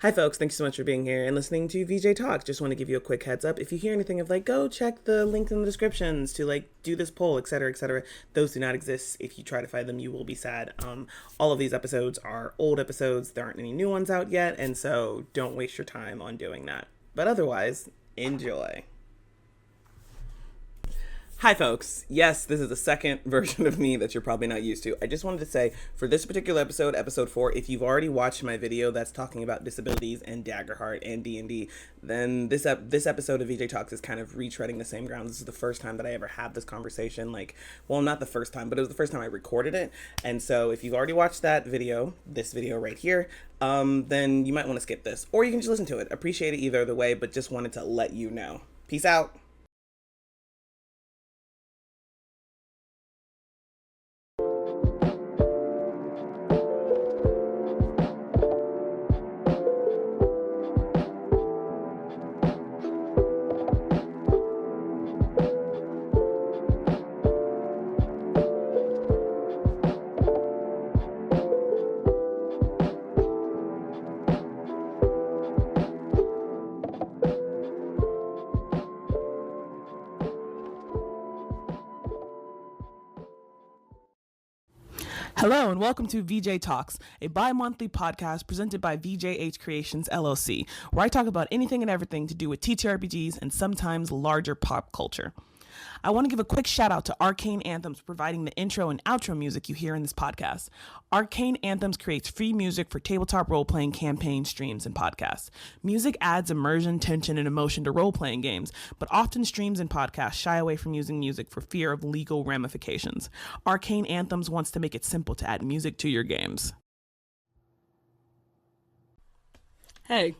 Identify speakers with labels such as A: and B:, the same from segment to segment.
A: Hi folks, thanks so much for being here and listening to VJ Talks. Just want to give you a quick heads up. If you hear anything of go check the links in the descriptions to do this poll, etc., etc. Those do not exist. If you try to find them, you will be sad. All of these episodes are old episodes. There aren't any new ones out yet, and so don't waste your time on doing that. But otherwise, enjoy. Hi folks, yes, this is the second version of me that you're probably not used to. I just wanted to say, for this particular episode, episode 4, if you've already watched my video that's talking about disabilities and Daggerheart and D&D, then this episode of VJ Talks is kind of retreading the same ground. This is the first time that I ever had this conversation, well, not the first time, but it was the first time I recorded it. And so if you've already watched that video, this video right here, then you might want to skip this, or you can just listen to it. Appreciate it either the way, but just wanted to let you know. Peace out. Hello and welcome to VJ Talks, a bi-monthly podcast presented by VJH Creations LLC, where I talk about anything and everything to do with TTRPGs and sometimes larger pop culture. I want to give a quick shout out to Arcane Anthems providing the intro and outro music you hear in this podcast. Arcane Anthems creates free music for tabletop role-playing campaign streams and podcasts. Music adds immersion, tension, and emotion to role-playing games, but often streams and podcasts shy away from using music for fear of legal ramifications. Arcane Anthems wants to make it simple to add music to your games. Hey.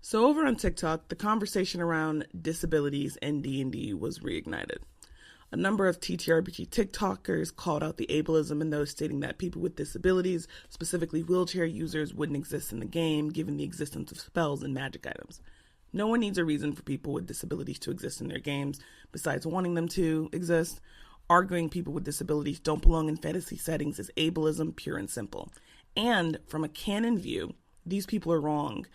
A: So over on TikTok, the conversation around disabilities and D&D was reignited. A number of TTRPG TikTokers called out the ableism in those stating that people with disabilities, specifically wheelchair users, wouldn't exist in the game given the existence of spells and magic items. No one needs a reason for people with disabilities to exist in their games besides wanting them to exist. Arguing people with disabilities don't belong in fantasy settings is ableism, pure and simple. And from a canon view, these people are wrong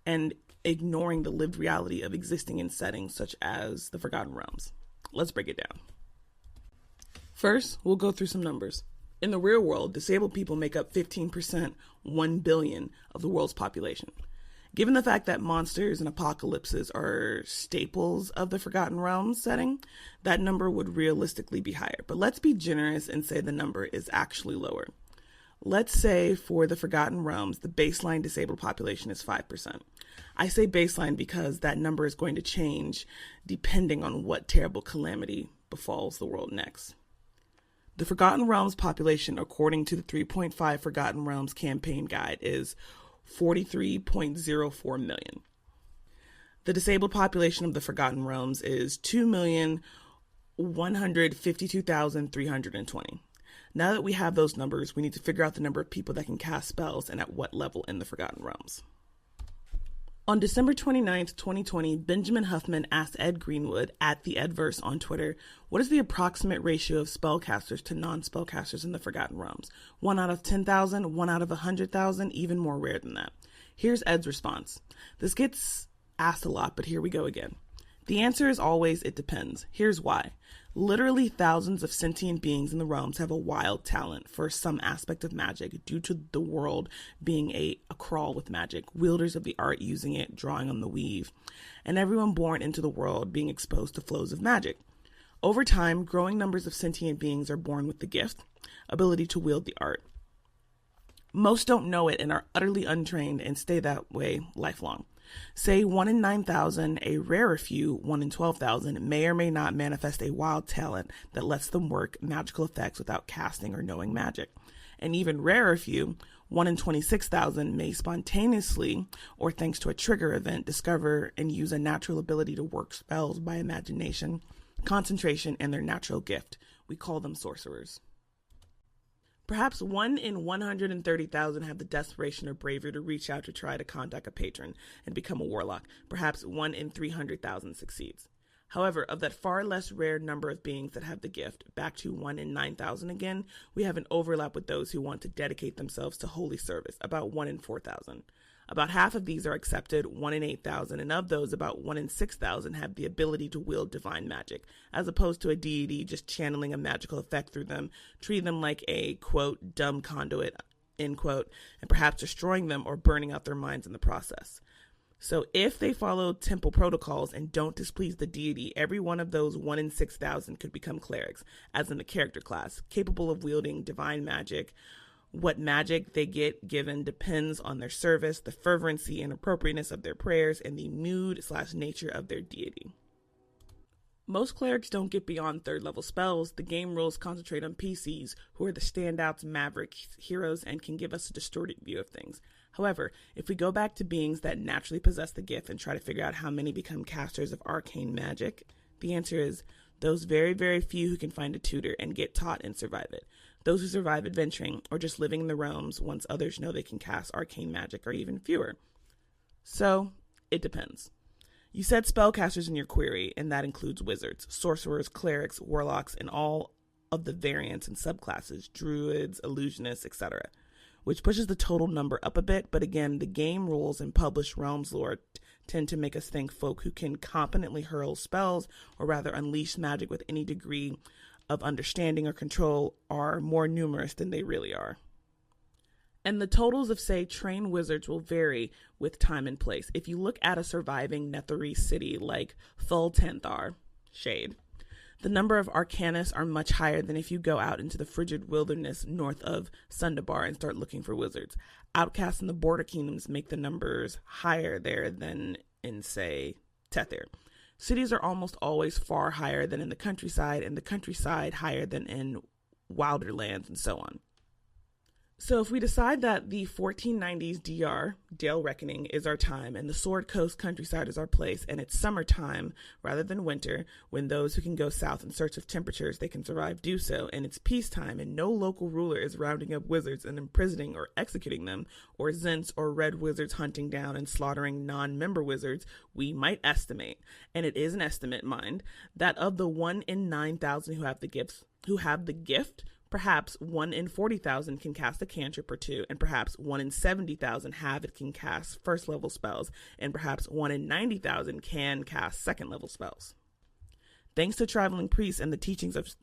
A: and ignoring the lived reality of existing in settings such as the Forgotten Realms. Let's break it down. First, we'll go through some numbers. In the real world, disabled people make up 15%, 1 billion, of the world's population. Given the fact that monsters and apocalypses are staples of the Forgotten Realms setting, that number would realistically be higher. But let's be generous and say the number is actually lower. Let's say for the Forgotten Realms, the baseline disabled population is 5%. I say baseline because that number is going to change depending on what terrible calamity befalls the world next. The Forgotten Realms population, according to the 3.5 Forgotten Realms campaign guide, is 43.04 million. The disabled population of the Forgotten Realms is 2,152,320. Now that we have those numbers, we need to figure out the number of people that can cast spells and at what level in the Forgotten Realms. On December 29th, 2020, Benjamin Huffman asked Ed Greenwood at the Edverse on Twitter, what is the approximate ratio of spellcasters to non-spellcasters in the Forgotten Realms? 1 out of 10,000, 1 out of 100,000, even more rare than that. Here's Ed's response. This gets asked a lot, but here we go again. The answer is always, it depends. Here's why. Literally thousands of sentient beings in the realms have a wild talent for some aspect of magic due to the world being a crawl with magic, wielders of the art using it, drawing on the weave, and everyone born into the world being exposed to flows of magic. Over time, growing numbers of sentient beings are born with the gift, ability to wield the art. Most don't know it and are utterly untrained and stay that way lifelong. Say 1 in 9,000, a rarer few, 1 in 12,000, may or may not manifest a wild talent that lets them work magical effects without casting or knowing magic. An even rarer few, 1 in 26,000, may spontaneously, or thanks to a trigger event, discover and use a natural ability to work spells by imagination, concentration, and their natural gift. We call them sorcerers. Perhaps 1 in 130,000 have the desperation or bravery to reach out to try to contact a patron and become a warlock. Perhaps 1 in 300,000 succeeds. However, of that far less rare number of beings that have the gift, back to 1 in 9,000 again, we have an overlap with those who want to dedicate themselves to holy service, about 1 in 4,000. About half of these are accepted, 1 in 8,000, and of those, about 1 in 6,000 have the ability to wield divine magic, as opposed to a deity just channeling a magical effect through them, treating them like a, quote, dumb conduit, end quote, and perhaps destroying them or burning out their minds in the process. So if they follow temple protocols and don't displease the deity, every one of those 1 in 6,000 could become clerics, as in the character class, capable of wielding divine magic. What magic they get given depends on their service, the fervency and appropriateness of their prayers, and the mood/nature of their deity. Most clerics don't get beyond 3rd level spells. The game rules concentrate on PCs, who are the standouts, maverick heroes, and can give us a distorted view of things. However, if we go back to beings that naturally possess the gift and try to figure out how many become casters of arcane magic, the answer is those very, very few who can find a tutor and get taught and survive it. Those who survive adventuring or just living in the realms once others know they can cast arcane magic are even fewer. So, it depends. You said spellcasters in your query, and that includes wizards, sorcerers, clerics, warlocks, and all of the variants and subclasses, druids, illusionists, etc., which pushes the total number up a bit, but again, the game rules and published realms lore tend to make us think folk who can competently hurl spells, or rather unleash magic with any degree of understanding or control, are more numerous than they really are. And the totals of, say, trained wizards will vary with time and place. If you look at a surviving Netherese city like Thul Tanthar, Shade, the number of arcanists are much higher than if you go out into the frigid wilderness north of Sundabar and start looking for wizards. Outcasts in the border kingdoms make the numbers higher there than in, say, Tethir. Cities are almost always far higher than in the countryside, and the countryside higher than in wilder lands, and so on. So if we decide that the 1490s DR, Dale Reckoning, is our time, and the Sword Coast countryside is our place, and it's summertime rather than winter, when those who can go south in search of temperatures they can survive do so, and it's peacetime, and no local ruler is rounding up wizards and imprisoning or executing them, or Zents or red wizards hunting down and slaughtering non-member wizards, we might estimate, and it is an estimate, mind, that of the 1 in 9,000 who have the gift, perhaps 1 in 40,000 can cast a cantrip or two, and perhaps 1 in 70,000 can cast 1st level spells, and perhaps 1 in 90,000 can cast 2nd level spells. Thanks to traveling priests and the teachings of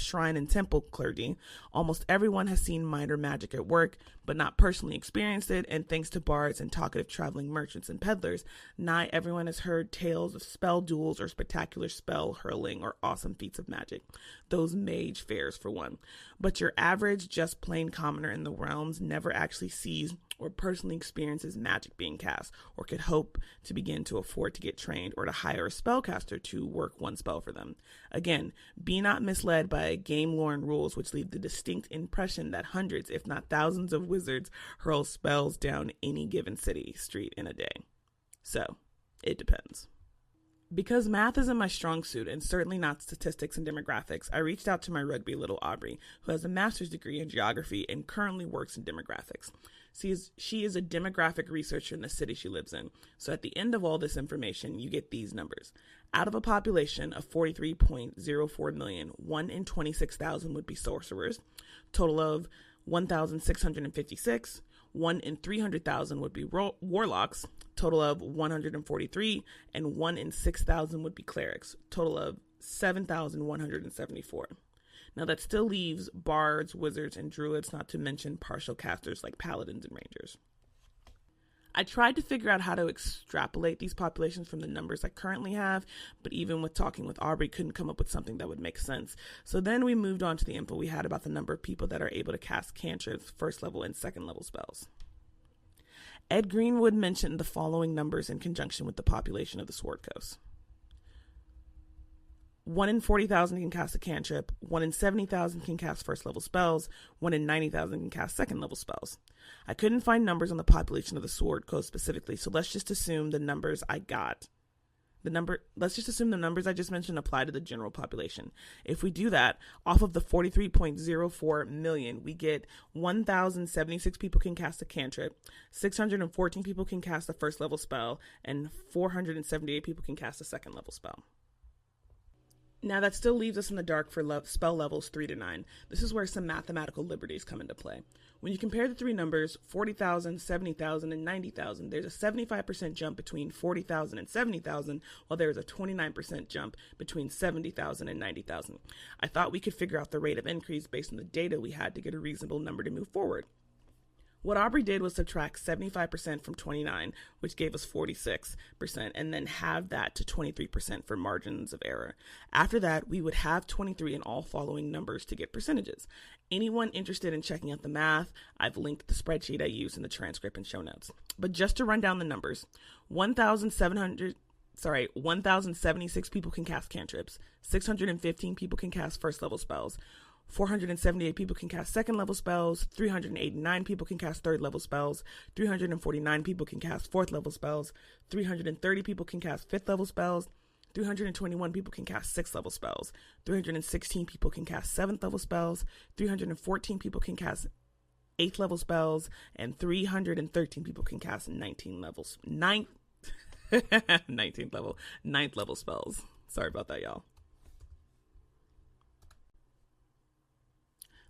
A: shrine and temple clergy, almost everyone has seen minor magic at work, but not personally experienced it, and thanks to bards and talkative traveling merchants and peddlers, nigh everyone has heard tales of spell duels or spectacular spell hurling or awesome feats of magic, those mage fairs for one. But your average, just plain commoner in the realms never actually sees or personally experiences magic being cast, or could hope to begin to afford to get trained or to hire a spellcaster to work one spell for them. Again, be not misled by game lore and rules which leave the distinct impression that hundreds, if not thousands of wizards hurl spells down any given city street in a day. So, it depends. Because math isn't my strong suit, and certainly not statistics and demographics, I reached out to my rugby little Aubrey, who has a master's degree in geography and currently works in demographics. She is a demographic researcher in the city she lives in. So at the end of all this information, you get these numbers. Out of a population of 43.04 million, 1 in 26,000 would be sorcerers. Total of 1,656. 1 in 300,000 would be warlocks. Total of 143. And 1 in 6,000 would be clerics. Total of 7,174. Now that still leaves bards, wizards, and druids, not to mention partial casters like paladins and rangers. I tried to figure out how to extrapolate these populations from the numbers I currently have, but even with talking with Aubrey, couldn't come up with something that would make sense. So then we moved on to the info we had about the number of people that are able to cast cantrips, 1st level and 2nd level spells. Ed Greenwood mentioned the following numbers in conjunction with the population of the Sword Coast. 1 in 40,000 can cast a cantrip, 1 in 70,000 can cast 1st level spells, 1 in 90,000 can cast 2nd level spells. I couldn't find numbers on the population of the Sword Coast specifically, so let's just assume the numbers I just mentioned apply to the general population. If we do that, off of the 43.04 million, we get 1,076 people can cast a cantrip, 614 people can cast a 1st level spell, and 478 people can cast a 2nd level spell. Now that still leaves us in the dark for spell levels 3 to 9. This is where some mathematical liberties come into play. When you compare the three numbers, 40,000, 70,000, and 90,000, there's a 75% jump between 40,000 and 70,000, while there is a 29% jump between 70,000 and 90,000. I thought we could figure out the rate of increase based on the data we had to get a reasonable number to move forward. What Aubrey did was subtract 75% from 29, which gave us 46%, and then halve that to 23% for margins of error. After that, we would have 23 in all following numbers to get percentages. Anyone interested in checking out the math, I've linked the spreadsheet I used in the transcript and show notes. But just to run down the numbers, 1,076 people can cast cantrips, 615 people can cast first level spells, 478 people can cast second level spells, 389 people can cast third level spells, 349 people can cast fourth level spells, 330 people can cast fifth level spells, 321 people can cast sixth level spells, 316 people can cast seventh level spells, 314 people can cast eighth level spells, and 313 people can cast 19th level spells. Sorry about that, y'all.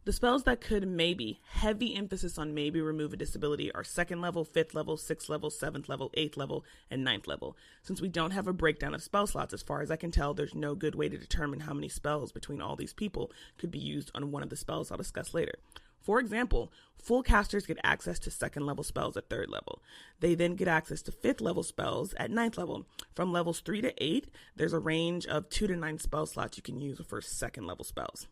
A: The spells that could maybe, heavy emphasis on maybe, remove a disability are second level, fifth level, sixth level, seventh level, eighth level, and ninth level. Since we don't have a breakdown of spell slots, as far as I can tell, there's no good way to determine how many spells between all these people could be used on one of the spells I'll discuss later. For example, full casters get access to second level spells at third level. They then get access to fifth level spells at ninth level. From levels 3 to 8, there's a range of 2 to 9 spell slots you can use for second level spells.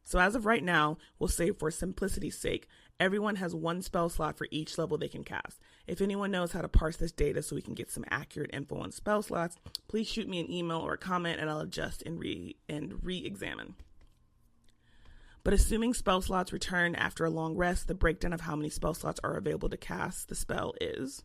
A: So as of right now, we'll say for simplicity's sake, everyone has one spell slot for each level they can cast. If anyone knows how to parse this data so we can get some accurate info on spell slots, please shoot me an email or a comment and I'll adjust and re-examine. But assuming spell slots return after a long rest, the breakdown of how many spell slots are available to cast the spell is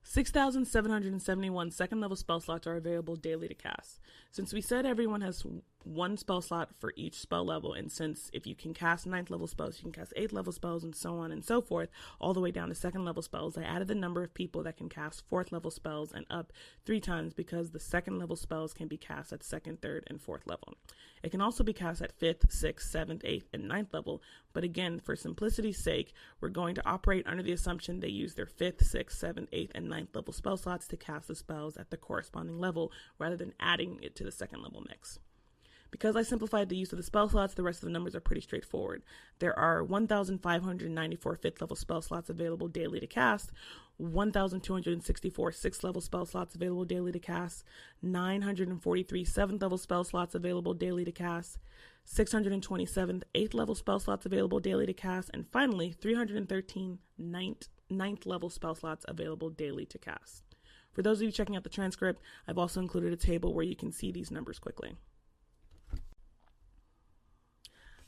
A: 6,771 second level spell slots are available daily to cast. Since we said everyone has one spell slot for each spell level, and since if you can cast 9th level spells, you can cast 8th level spells, and so on and so forth, all the way down to second level spells, I added the number of people that can cast 4th level spells and up 3 times because the second level spells can be cast at 2nd, 3rd, and 4th level. It can also be cast at 5th, 6th, 7th, 8th, and 9th level, but again, for simplicity's sake, we're going to operate under the assumption they use their 5th, 6th, 7th, 8th, and 9th level spell slots to cast the spells at the corresponding level rather than adding it to the second level mix. Because I simplified the use of the spell slots, the rest of the numbers are pretty straightforward. There are 1,594 5th level spell slots available daily to cast, 1,264 6th level spell slots available daily to cast, 943 7th level spell slots available daily to cast, 627 8th level spell slots available daily to cast, and finally 313 9th level spell slots available daily to cast. For those of you checking out the transcript, I've also included a table where you can see these numbers quickly.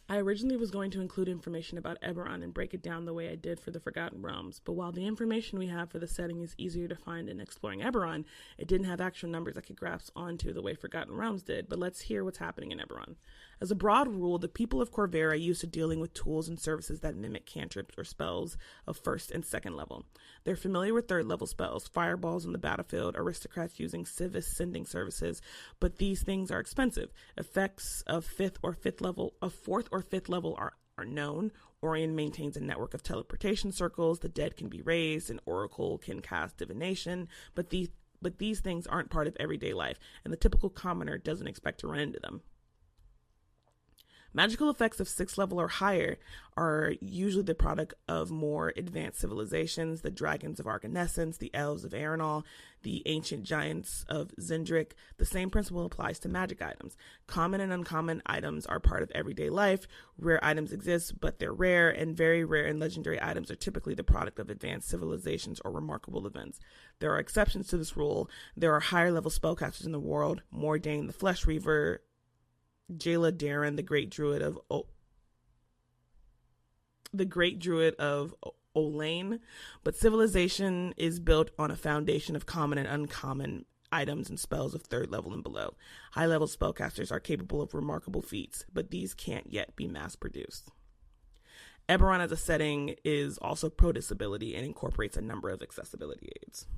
A: I originally was going to include information about Eberron and break it down the way I did for the Forgotten Realms, but while the information we have for the setting is easier to find in exploring Eberron, it didn't have actual numbers I could grasp onto the way Forgotten Realms did, but let's hear what's happening in Eberron. As a broad rule, the people of Corvair are used to dealing with tools and services that mimic cantrips or spells of 1st and 2nd level. They're familiar with 3rd level spells, fireballs on the battlefield, aristocrats using civis sending services, but these things are expensive. Effects of 4th or 5th level are known. Orion maintains a network of teleportation circles, the dead can be raised, an oracle can cast divination, but these things aren't part of everyday life, and the typical commoner doesn't expect to run into them. Magical effects of 6th level or higher are usually the product of more advanced civilizations, the dragons of Argonescence, the elves of Aerenal, the ancient giants of Zendrick. The same principle applies to magic items. Common and uncommon items are part of everyday life. Rare items exist, but they're rare, and very rare and legendary items are typically the product of advanced civilizations or remarkable events. There are exceptions to this rule. There are higher level spellcasters in the world, Mordain the Flesh Reaver, Jayla Darren, the Great Druid of Olain, but civilization is built on a foundation of common and uncommon items and spells of 3rd level and below. High-level spellcasters are capable of remarkable feats, but these can't yet be mass-produced. Eberron as a setting is also pro-disability and incorporates a number of accessibility aids.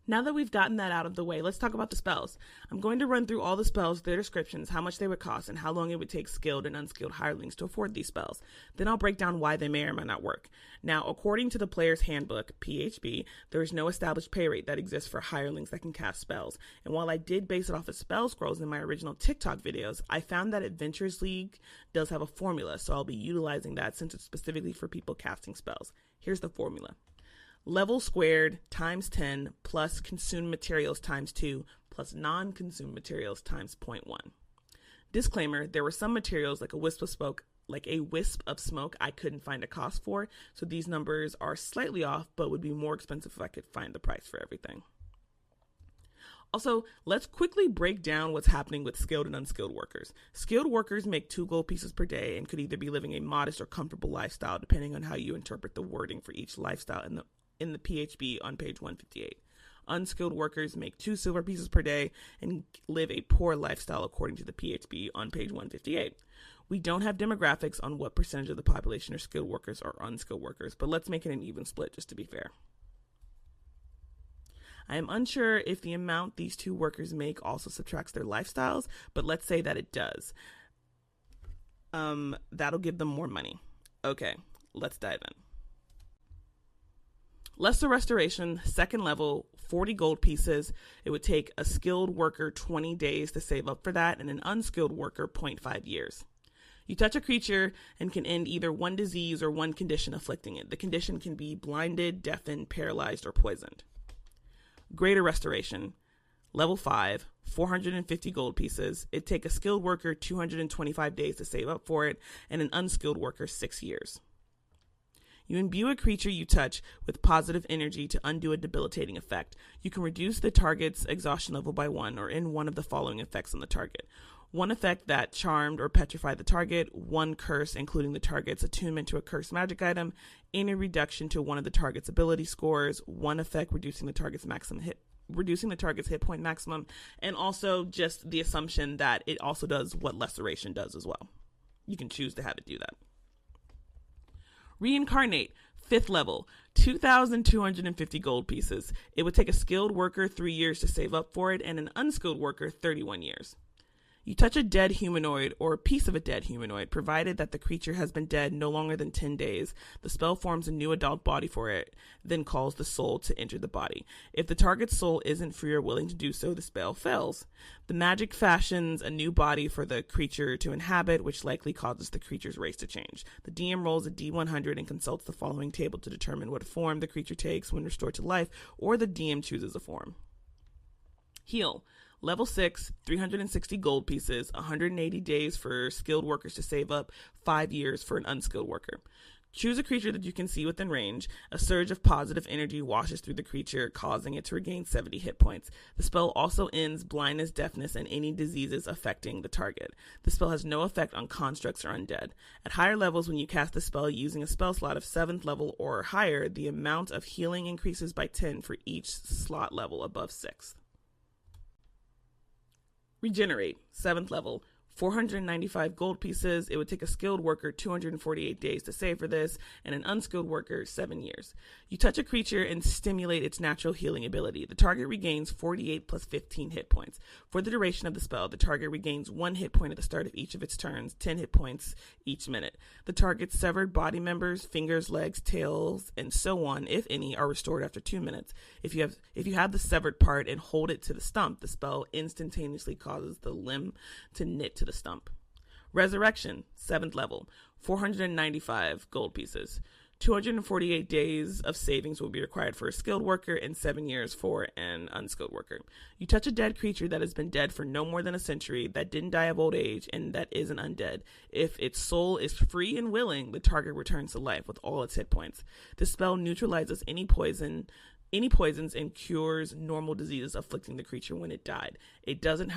A: Now that we've gotten that out of the way, let's talk about the spells. I'm going to run through all the spells, their descriptions, how much they would cost, and how long it would take skilled and unskilled hirelings to afford these spells. Then I'll break down why they may or may not work. Now, according to the Player's Handbook, PHB, there is no established pay rate that exists for hirelings that can cast spells. And while I did base it off of spell scrolls in my original TikTok videos, I found that Adventures League does have a formula, so I'll be utilizing that since it's specifically for people casting spells. Here's the formula. Level squared times 10 plus consumed materials times 2 plus non-consumed materials times 0.1. Disclaimer, there were some materials like a wisp of smoke I couldn't find a cost for, so these numbers are slightly off but would be more expensive if I could find the price for everything. Also, let's quickly break down what's happening with skilled and unskilled workers. Skilled workers make 2 gold pieces per day and could either be living a modest or comfortable lifestyle depending on how you interpret the wording for each lifestyle in the PHB on page 158. Unskilled workers make 2 silver pieces per day and live a poor lifestyle according to the PHB on page 158. We don't have demographics on what percentage of the population are skilled workers or unskilled workers, but let's make it an even split just to be fair. I am unsure if the amount these 2 workers make also subtracts their lifestyles, but let's say that it does. That'll give them more money. Okay, let's dive in. Lesser Restoration, second level, 40 gold pieces. It would take a skilled worker 20 days to save up for that, and an unskilled worker 0.5 years. You touch a creature and can end either one disease or one condition afflicting it. The condition can be blinded, deafened, paralyzed, or poisoned. Greater Restoration, level 5, 450 gold pieces. It'd take a skilled worker 225 days to save up for it, and an unskilled worker 6 years. You imbue a creature you touch with positive energy to undo a debilitating effect. You can reduce the target's exhaustion level by 1 or end one of the following effects on the target. 1 effect that charmed or petrified the target, 1 curse including the target's attunement to a cursed magic item, any reduction to one of the target's ability scores, 1 effect reducing the target's hit point maximum, and also just the assumption that it also does what Lesseration does as well. You can choose to have it do that. Reincarnate, 5th level, 2,250 gold pieces. It would take a skilled worker 3 years to save up for it, and an unskilled worker 31 years. You touch a dead humanoid or a piece of a dead humanoid, provided that the creature has been dead no longer than 10 days. The spell forms a new adult body for it, then calls the soul to enter the body. If the target's soul isn't free or willing to do so, the spell fails. The magic fashions a new body for the creature to inhabit, which likely causes the creature's race to change. The DM rolls a D100 and consults the following table to determine what form the creature takes when restored to life, or the DM chooses a form. Heal. Level 6, 360 gold pieces, 180 days for skilled workers to save up, 5 years for an unskilled worker. Choose a creature that you can see within range. A surge of positive energy washes through the creature, causing it to regain 70 hit points. The spell also ends blindness, deafness, and any diseases affecting the target. The spell has no effect on constructs or undead. At higher levels, when you cast the spell using a spell slot of 7th level or higher, the amount of healing increases by 10 for each slot level above 6th. Regenerate, 7th level, 495 gold pieces. It would take a skilled worker 248 days to save for this, and an unskilled worker 7 years. You touch a creature and stimulate its natural healing ability. The target regains 48 plus 15 hit points. For the duration of the spell, the target regains 1 hit point at the start of each of its turns, 10 hit points each minute. The target's severed body members, fingers, legs, tails, and so on, if any, are restored after 2 minutes. If you have the severed part and hold it to the stump, the spell instantaneously causes the limb to knit to the stump. Resurrection, 7th level, 495 gold pieces. 248 days of savings will be required for a skilled worker and 7 years for an unskilled worker. You touch a dead creature that has been dead for no more than a century, that didn't die of old age, and that isn't undead. If its soul is free and willing, the target returns to life with all its hit points. This spell neutralizes any poisons and cures normal diseases afflicting the creature when it died. It doesn't,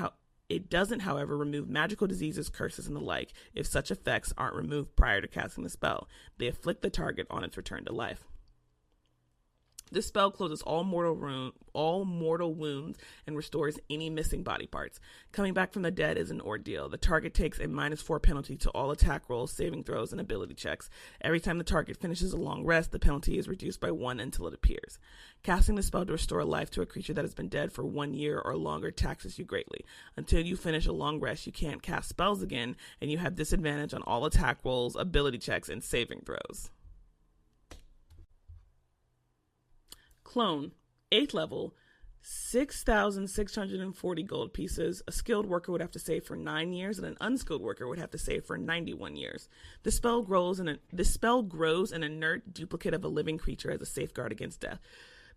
A: however, remove magical diseases, curses, and the like if such effects aren't removed prior to casting the spell. They afflict the target on its return to life. This spell closes all mortal wounds and restores any missing body parts. Coming back from the dead is an ordeal. The target takes a -4 penalty to all attack rolls, saving throws, and ability checks. Every time the target finishes a long rest, the penalty is reduced by 1 until it appears. Casting the spell to restore life to a creature that has been dead for 1 year or longer taxes you greatly. Until you finish a long rest, you can't cast spells again, and you have disadvantage on all attack rolls, ability checks, and saving throws. Clone, 8th level, 6,640 gold pieces. A skilled worker would have to save for 9 years, and an unskilled worker would have to save for 91 years. This spell grows an inert duplicate of a living creature as a safeguard against death.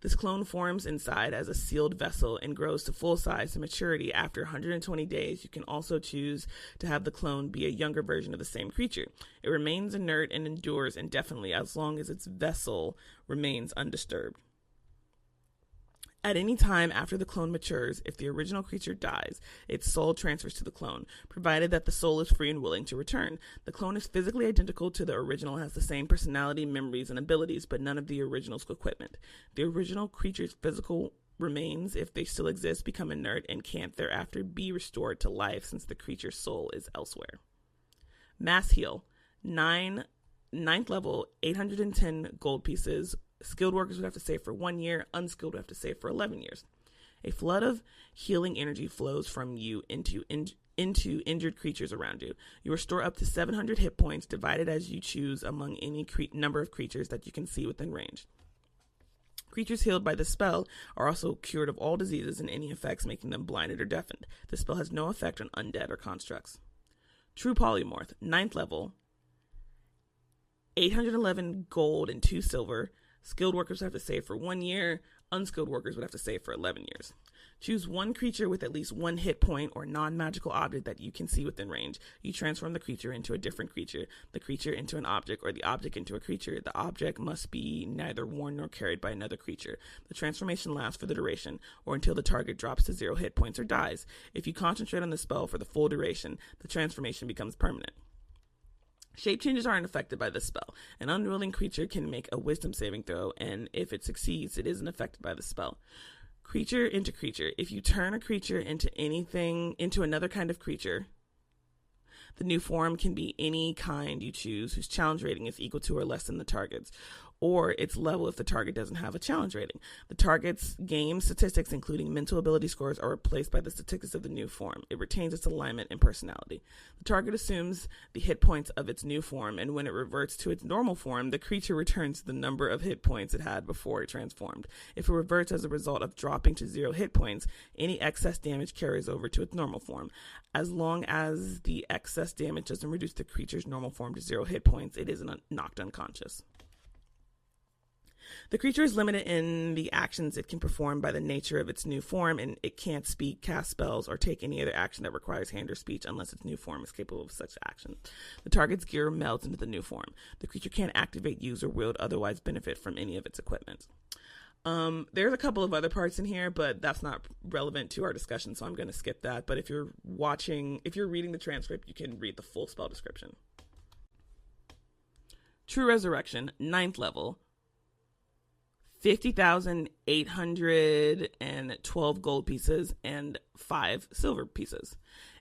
A: This clone forms inside as a sealed vessel and grows to full size to maturity after 120 days. You can also choose to have the clone be a younger version of the same creature. It remains inert and endures indefinitely as long as its vessel remains undisturbed. At any time after the clone matures, if the original creature dies, its soul transfers to the clone, provided that the soul is free and willing to return. The clone is physically identical to the original, has the same personality, memories, and abilities, but none of the original's equipment. The original creature's physical remains, if they still exist, become inert and can't thereafter be restored to life since the creature's soul is elsewhere. Mass Heal, 9th level, 810 gold pieces. Skilled workers would have to save for 1 year. Unskilled would have to save for 11 years. A flood of healing energy flows from you into injured creatures around you. You restore up to 700 hit points, divided as you choose among any number of creatures that you can see within range. Creatures healed by this spell are also cured of all diseases and any effects making them blinded or deafened. This spell has no effect on undead or constructs. True Polymorph, 9th level, 811 gold and 2 silver. Skilled workers have to save for 1 year. Unskilled workers would have to save for 11 years. Choose one creature with at least 1 hit point or non-magical object that you can see within range. You transform the creature into a different creature, the creature into an object, or the object into a creature. The object must be neither worn nor carried by another creature. The transformation lasts for the duration, or until the target drops to 0 hit points or dies. If you concentrate on the spell for the full duration, the transformation becomes permanent. Shape changes aren't affected by this spell. An unwilling creature can make a wisdom saving throw, and if it succeeds, it isn't affected by the spell. Creature into creature. If you turn a creature into another kind of creature, the new form can be any kind you choose whose challenge rating is equal to or less than the target's, or its level if the target doesn't have a challenge rating. The target's game statistics, including mental ability scores, are replaced by the statistics of the new form. It retains its alignment and personality. The target assumes the hit points of its new form, and when it reverts to its normal form, the creature returns the number of hit points it had before it transformed. If it reverts as a result of dropping to 0 hit points, any excess damage carries over to its normal form. As long as the excess damage doesn't reduce the creature's normal form to 0 hit points, it isn't knocked unconscious. The creature is limited in the actions it can perform by the nature of its new form, and it can't speak, cast spells, or take any other action that requires hand or speech unless its new form is capable of such action. The target's gear melds into the new form. The creature can't activate, use, or wield otherwise benefit from any of its equipment. There's a couple of other parts in here, but that's not relevant to our discussion, so I'm going to skip that. But if you're reading the transcript, you can read the full spell description. True Resurrection, 9th level, 50,812 gold pieces and 5 silver pieces.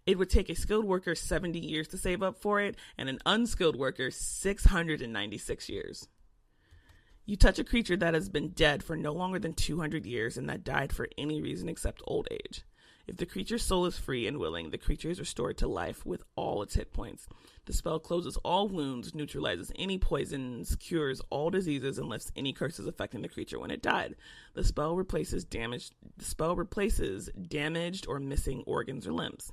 A: It would take a skilled worker 70 years to save up for it, and an unskilled worker 696 years. You touch a creature that has been dead for no longer than 200 years and that died for any reason except old age. If the creature's soul is free and willing, the creature is restored to life with all its hit points. The spell closes all wounds, neutralizes any poisons, cures all diseases, and lifts any curses affecting the creature when it died. The spell replaces damaged or missing organs or limbs.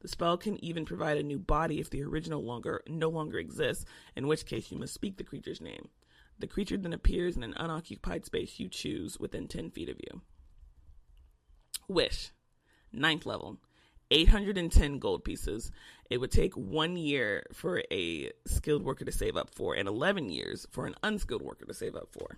A: The spell can even provide a new body if the original no longer exists, in which case you must speak the creature's name. The creature then appears in an unoccupied space you choose within 10 feet of you. Wish. 9th level, 810 gold pieces. It would take 1 year for a skilled worker to save up for, and 11 years for an unskilled worker to save up for.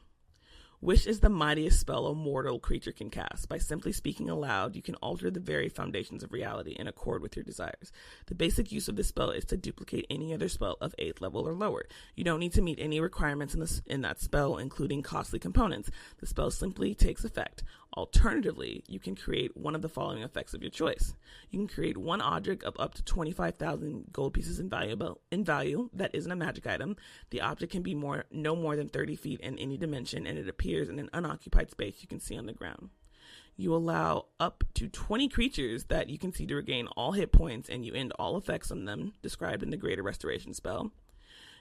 A: Wish is the mightiest spell a mortal creature can cast. By simply speaking aloud, you can alter the very foundations of reality in accord with your desires. The basic use of this spell is to duplicate any other spell of 8th level or lower. You don't need to meet any requirements in that spell, including costly components. The spell simply takes effect. Alternatively, you can create one of the following effects of your choice. You can create one object of up to 25,000 gold pieces in value that isn't a magic item. The object can be no more than 30 feet in any dimension, and it appears in an unoccupied space you can see on the ground. You allow up to 20 creatures that you can see to regain all hit points, and you end all effects on them, described in the Greater Restoration spell.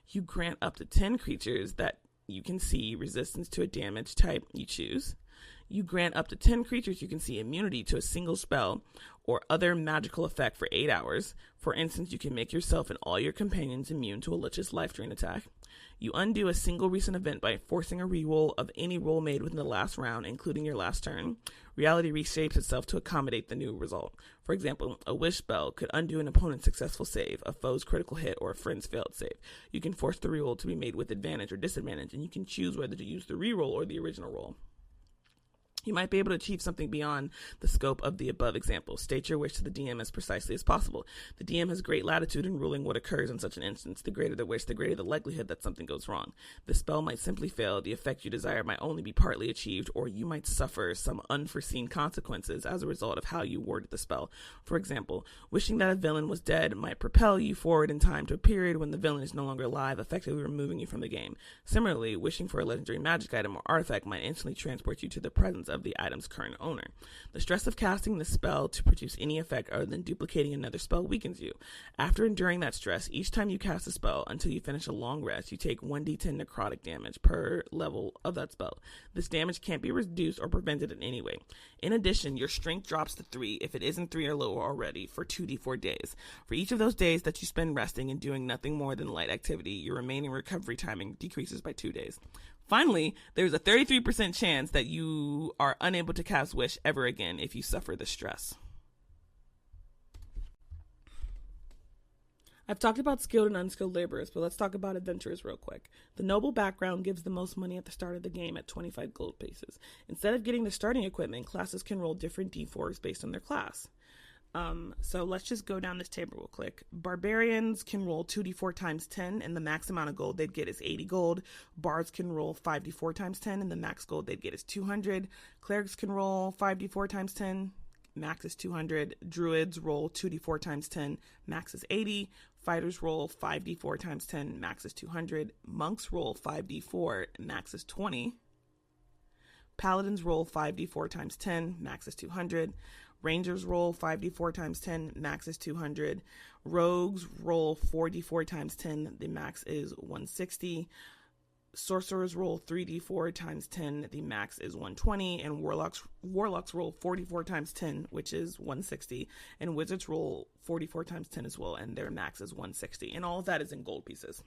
A: You grant up to 10 creatures that you can see resistance to a damage type you choose. You grant up to 10 creatures you can see immunity to a single spell or other magical effect for 8 hours. For instance, you can make yourself and all your companions immune to a Lich's life drain attack. You undo a single recent event by forcing a reroll of any roll made within the last round, including your last turn. Reality reshapes itself to accommodate the new result. For example, a wish spell could undo an opponent's successful save, a foe's critical hit, or a friend's failed save. You can force the reroll to be made with advantage or disadvantage, and you can choose whether to use the reroll or the original roll. You might be able to achieve something beyond the scope of the above example. State your wish to the DM as precisely as possible. The DM has great latitude in ruling what occurs in such an instance. The greater the wish, the greater the likelihood that something goes wrong. The spell might simply fail, the effect you desire might only be partly achieved, or you might suffer some unforeseen consequences as a result of how you worded the spell. For example, wishing that a villain was dead might propel you forward in time to a period when the villain is no longer alive, effectively removing you from the game. Similarly, wishing for a legendary magic item or artifact might instantly transport you to the presence of the item's current owner. The stress of casting the spell to produce any effect other than duplicating another spell weakens you. After enduring that stress, each time you cast a spell until you finish a long rest, you take 1d10 necrotic damage per level of that spell. This damage can't be reduced or prevented in any way. In addition, your strength drops to 3 if it isn't 3 or lower already for 2d4 days. For each of those days that you spend resting and doing nothing more than light activity, your remaining recovery timing decreases by 2 days. Finally, there's a 33% chance that you are unable to cast Wish ever again if you suffer the stress. I've talked about skilled and unskilled laborers, but let's talk about adventurers real quick. The noble background gives the most money at the start of the game at 25 gold pieces. Instead of getting the starting equipment, classes can roll different d4s based on their class. So let's just go down this table real quick. Barbarians can roll 2d4 times 10, and the max amount of gold they'd get is 80 gold. Bards can roll 5d4 times 10, and the max gold they'd get is 200. Clerics can roll 5d4 times 10, max is 200. Druids roll 2d4 times 10, max is 80. Fighters roll 5d4 times 10, max is 200. Monks roll 5d4, max is 20. Paladins roll 5d4 times 10, max is 200. Rangers roll 5d4 times 10, max is 200. Rogues roll 4d4 times 10, the max is 160. Sorcerers roll 3d4 times 10, the max is 120. And warlocks roll 44 times 10, which is 160. And wizards roll 44 times 10 as well, and their max is 160. And all of that is in gold pieces.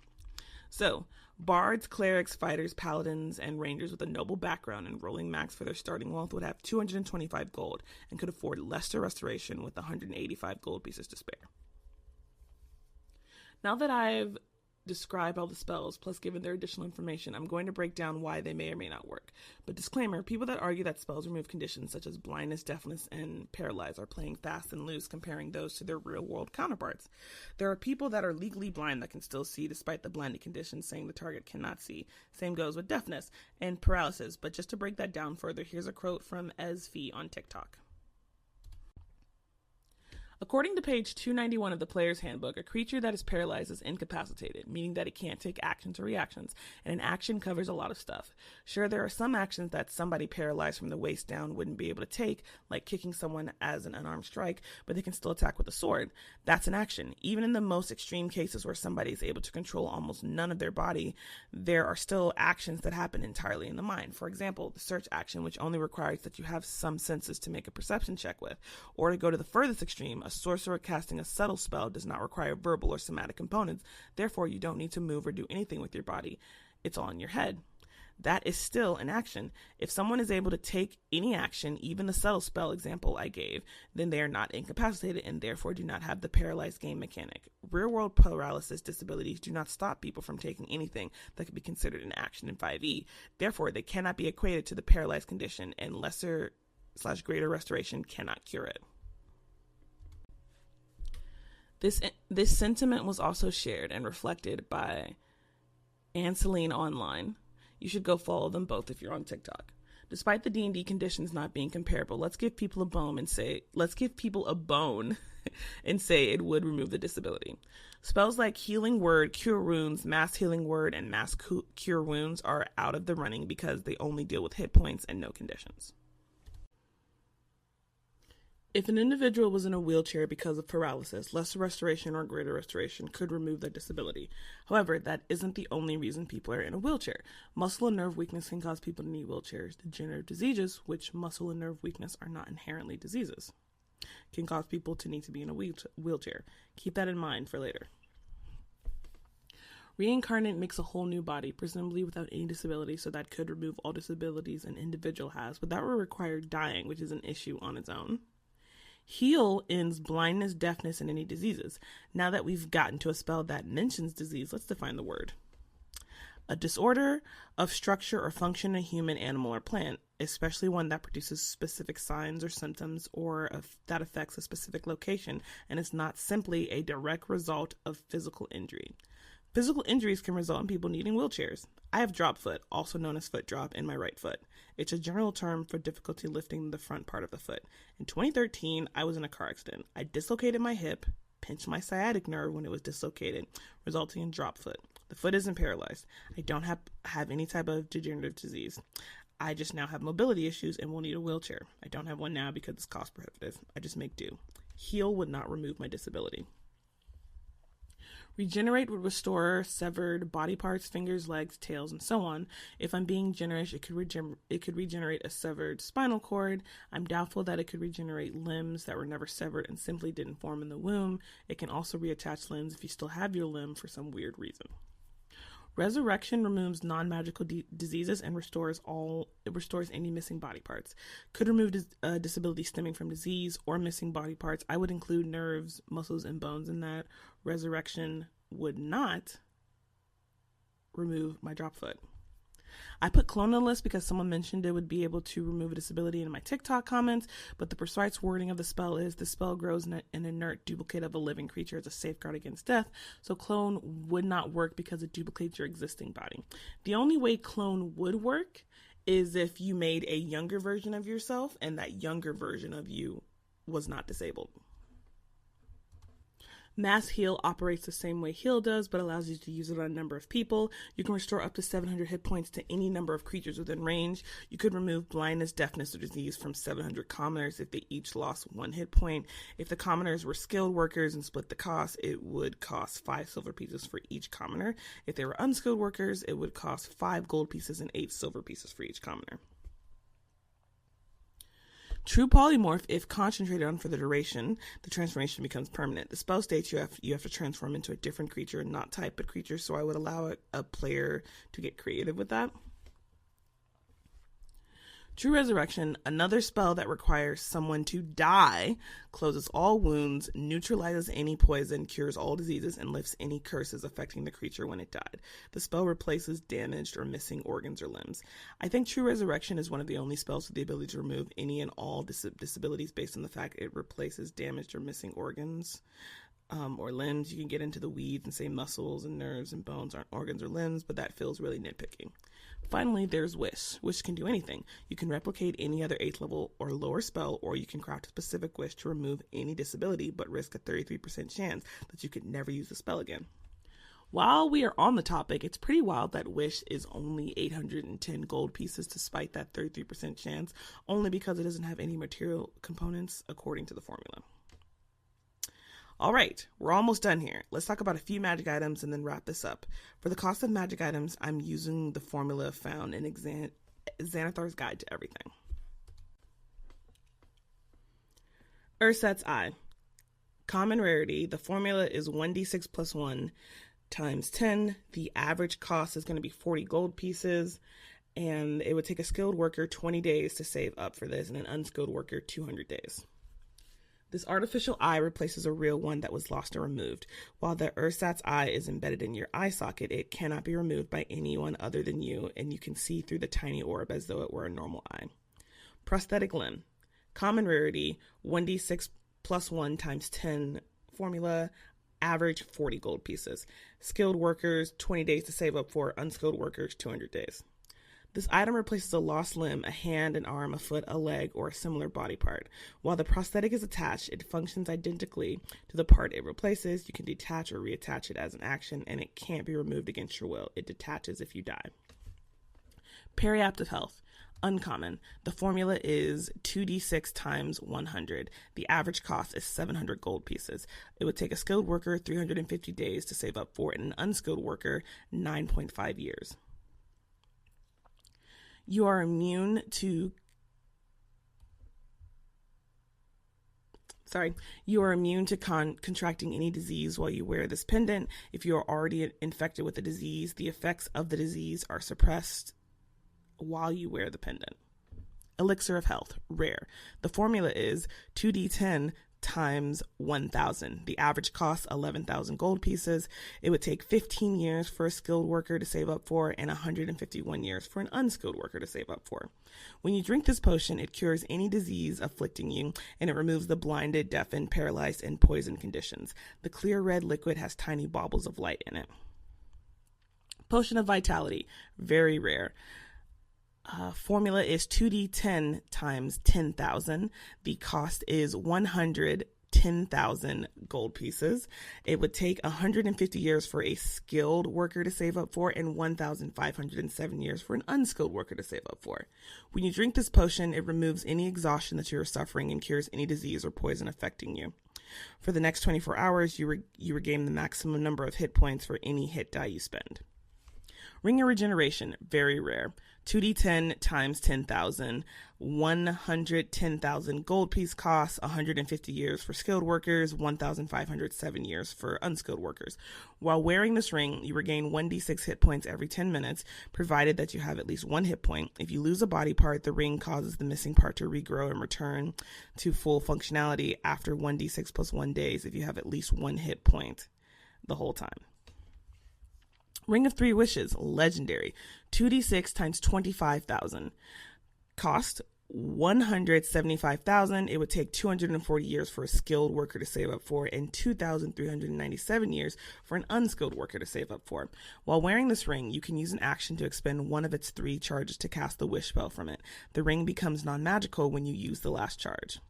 A: So, bards, clerics, fighters, paladins, and rangers with a noble background and rolling max for their starting wealth would have 225 gold and could afford lesser restoration with 185 gold pieces to spare. Now that I've described all the spells, plus given their additional information, I'm going to break down why they may or may not work. But disclaimer, people that argue that spells remove conditions such as blindness, deafness, and paralyze are playing fast and loose, comparing those to their real-world counterparts. There are people that are legally blind that can still see despite the blinding condition, saying the target cannot see. Same goes with deafness and paralysis. But just to break that down further, here's a quote from S1E2 on TikTok. According to page 291 of the Player's Handbook, a creature that is paralyzed is incapacitated, meaning that it can't take actions or reactions, and an action covers a lot of stuff. Sure, there are some actions that somebody paralyzed from the waist down wouldn't be able to take, like kicking someone as an unarmed strike, but they can still attack with a sword. That's an action. Even in the most extreme cases where somebody is able to control almost none of their body, there are still actions that happen entirely in the mind. For example, the search action, which only requires that you have some senses to make a perception check with, or to go to the furthest extreme, a sorcerer casting a subtle spell does not require verbal or somatic components. Therefore, you don't need to move or do anything with your body. It's all in your head. that is still an action. If someone is able to take any action, even the subtle spell example I gave, then they are not incapacitated and therefore do not have the paralyzed game mechanic. Real-world paralysis disabilities do not stop people from taking anything that could be considered an action in 5e. Therefore, they cannot be equated to the paralyzed condition, and lesser/greater restoration cannot cure it. This sentiment was also shared and reflected by Anseline Online. You should go follow them both if you're on TikTok. Despite the D&D conditions not being comparable, let's give people a bone and say it would remove the disability. Spells like Healing Word, Cure Wounds, Mass Healing Word, and Mass Cure Wounds are out of the running because they only deal with hit points and no conditions. If an individual was in a wheelchair because of paralysis, lesser restoration or greater restoration could remove their disability. However, that isn't the only reason people are in a wheelchair. Muscle and nerve weakness can cause people to need wheelchairs. Degenerative diseases, which muscle and nerve weakness are not inherently diseases, can cause people to need to be in a wheelchair. Keep that in mind for later. Reincarnate makes a whole new body, presumably without any disability, so that could remove all disabilities an individual has, but that would require dying, which is an issue on its own. Heal ends blindness, deafness, and any diseases. Now that we've gotten to a spell that mentions disease, let's define the word. A disorder of structure or function in a human, animal, or plant, especially one that produces specific signs or symptoms or that affects a specific location and is not simply a direct result of physical injury. Physical injuries can result in people needing wheelchairs. I have drop foot, also known as foot drop, in my right foot. It's a general term for difficulty lifting the front part of the foot. In 2013, I was in a car accident. I dislocated my hip, pinched my sciatic nerve when it was dislocated, resulting in drop foot. The foot isn't paralyzed. I don't have any type of degenerative disease. I just now have mobility issues and will need a wheelchair. I don't have one now because it's cost prohibitive. I just make do. Heal would not remove my disability. Regenerate would restore severed body parts, fingers, legs, tails, and so on. If I'm being generous, it could regenerate a severed spinal cord. I'm doubtful that it could regenerate limbs that were never severed and simply didn't form in the womb. It can also reattach limbs if you still have your limb for some weird reason. Resurrection removes non-magical diseases and restores any missing body parts. Could remove disability stemming from disease or missing body parts. I would include nerves, muscles, and bones in that. Resurrection would not remove my drop foot. I put clone on the list because someone mentioned it would be able to remove a disability in my TikTok comments, but the precise wording of the spell is the spell grows an inert duplicate of a living creature as a safeguard against death, so clone would not work because it duplicates your existing body. The only way clone would work is if you made a younger version of yourself and that younger version of you was not disabled. Mass Heal operates the same way Heal does, but allows you to use it on a number of people. You can restore up to 700 hit points to any number of creatures within range. You could remove blindness, deafness, or disease from 700 commoners if they each lost 1 hit point. If the commoners were skilled workers and split the cost, it would cost 5 silver pieces for each commoner. If they were unskilled workers, it would cost 5 gold pieces and 8 silver pieces for each commoner. True polymorph, if concentrated on for the duration, the transformation becomes permanent. The spell states you have to transform into a different creature, not type, but creature, so I would allow a player to get creative with that. True Resurrection, another spell that requires someone to die, closes all wounds, neutralizes any poison, cures all diseases, and lifts any curses affecting the creature when it died. The spell replaces damaged or missing organs or limbs. I think True Resurrection is one of the only spells with the ability to remove any and all disabilities based on the fact it replaces damaged or missing organs or limbs. You can get into the weeds and say muscles and nerves and bones aren't organs or limbs, but that feels really nitpicky. Finally, there's Wish. Wish can do anything. You can replicate any other 8th level or lower spell, or you can craft a specific wish to remove any disability, but risk a 33% chance that you could never use the spell again. While we are on the topic, it's pretty wild that Wish is only 810 gold pieces despite that 33% chance, only because it doesn't have any material components according to the formula. All right, we're almost done here. Let's talk about a few magic items and then wrap this up. For the cost of magic items, I'm using the formula found in Xanathar's Guide to Everything. Ursat's Eye. Common rarity. The formula is 1d6 plus 1 times 10. The average cost is going to be 40 gold pieces. and it would take a skilled worker 20 days to save up for this, and an unskilled worker 200 days. This artificial eye replaces a real one that was lost or removed. While the ersatz eye is embedded in your eye socket, it cannot be removed by anyone other than you, and you can see through the tiny orb as though it were a normal eye. Prosthetic limb. Common rarity, 1d6 plus 1 times 10 formula, average 40 gold pieces. Skilled workers, 20 days to save up for. Unskilled workers, 200 days. This item replaces a lost limb, a hand, an arm, a foot, a leg, or a similar body part. While the prosthetic is attached, it functions identically to the part it replaces. You can detach or reattach it as an action, and it can't be removed against your will. It detaches if you die. Periaptive health. Uncommon. The formula is 2d6 times 100. The average cost is 700 gold pieces. It would take a skilled worker 350 days to save up for, and an unskilled worker 9.5 years. You are immune to contracting any disease while you wear this pendant. If you are already infected with the disease, the effects of the disease are suppressed while you wear the pendant. Elixir of health, rare. The formula is 2d10 times 1,000. The average cost 11,000 gold pieces. It would take 15 years for a skilled worker to save up for, and 151 years for an unskilled worker to save up for. When you drink this potion, it cures any disease afflicting you, and it removes the blinded, deafened, paralyzed, and poisoned conditions. The clear red liquid has tiny baubles of light in it. Potion of vitality, very rare. Formula is 2d10 times 10,000. The cost is 110,000 gold pieces. It would take 150 years for a skilled worker to save up for, and 1,507 years for an unskilled worker to save up for. When you drink this potion, it removes any exhaustion that you are suffering and cures any disease or poison affecting you. For the next 24 hours, you regain the maximum number of hit points for any hit die you spend. Ring of Regeneration, very rare. 2d10 times 10,000, 110,000 gold piece costs, 150 years for skilled workers, 1,507 years for unskilled workers. While wearing this ring, you regain 1d6 hit points every 10 minutes, provided that you have at least one hit point. If you lose a body part, the ring causes the missing part to regrow and return to full functionality after 1d6 plus 1 days if you have at least one hit point the whole time. Ring of Three Wishes, legendary. 2d6 times 25,000. Cost 175,000. It would take 240 years for a skilled worker to save up for, and 2,397 years for an unskilled worker to save up for. While wearing this ring, you can use an action to expend one of its 3 charges to cast the wish spell from it. The ring becomes non-magical when you use the last charge.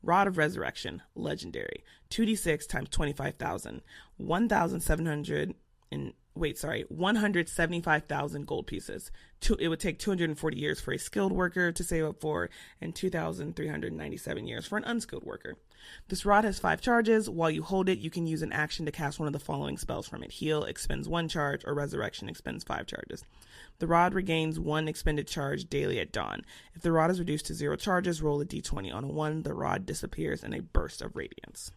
A: Rod of Resurrection, legendary. 2d6 times 25,000. 175,000 gold pieces. It would take 240 years for a skilled worker to save up for, and 2,397 years for an unskilled worker. This rod has 5 charges. While you hold it, you can use an action to cast one of the following spells from it. Heal expends 1 charge, or Resurrection expends 5 charges. The rod regains 1 expended charge daily at dawn. If the rod is reduced to 0 charges, roll a d20. On a 1, the rod disappears in a burst of radiance.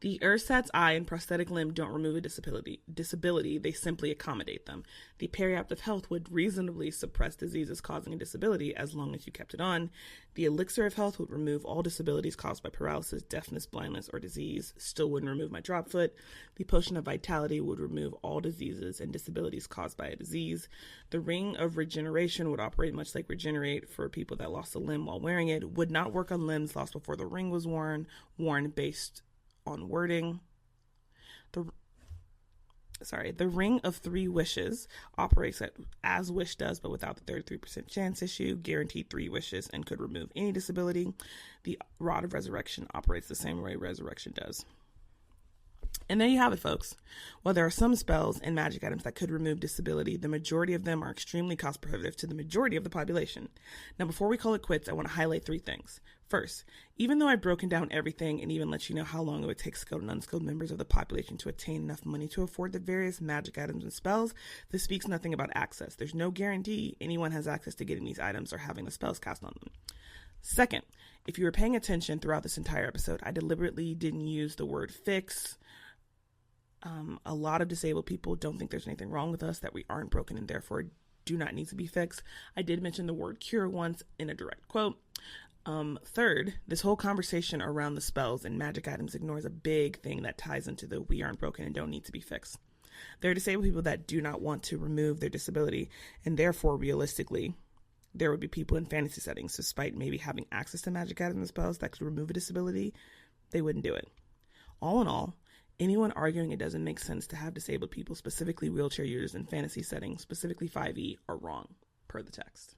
A: The ersatz eye and prosthetic limb don't remove a disability, they simply accommodate them. The periaptive health would reasonably suppress diseases causing a disability as long as you kept it on. The elixir of health would remove all disabilities caused by paralysis, deafness, blindness, or disease. Still wouldn't remove my drop foot. The potion of vitality would remove all diseases and disabilities caused by a disease. The ring of regeneration would operate much like Regenerate for people that lost a limb while wearing it. Would not work on limbs lost before the ring was worn based on wording. The Ring of Three Wishes operates as Wish does, but without the 33% chance issue, guaranteed 3 wishes, and could remove any disability. The Rod of Resurrection operates the same way Resurrection does. And there you have it, folks. While there are some spells and magic items that could remove disability, the majority of them are extremely cost prohibitive to the majority of the population. Now, before we call it quits, I want to highlight 3 things. First, even though I've broken down everything and even let you know how long it would take skilled and unskilled members of the population to attain enough money to afford the various magic items and spells, this speaks nothing about access. There's no guarantee anyone has access to getting these items or having the spells cast on them. Second, if you were paying attention throughout this entire episode, I deliberately didn't use the word fix, A lot of disabled people don't think there's anything wrong with us, that we aren't broken and therefore do not need to be fixed. I did mention the word cure once in a direct quote. Third, this whole conversation around the spells and magic items ignores a big thing that ties into the we aren't broken and don't need to be fixed. There are disabled people that do not want to remove their disability, and therefore, realistically, there would be people in fantasy settings, despite maybe having access to magic items and spells that could remove a disability, they wouldn't do it. All in all, anyone arguing it doesn't make sense to have disabled people, specifically wheelchair users in fantasy settings, specifically 5e, are wrong, per the text.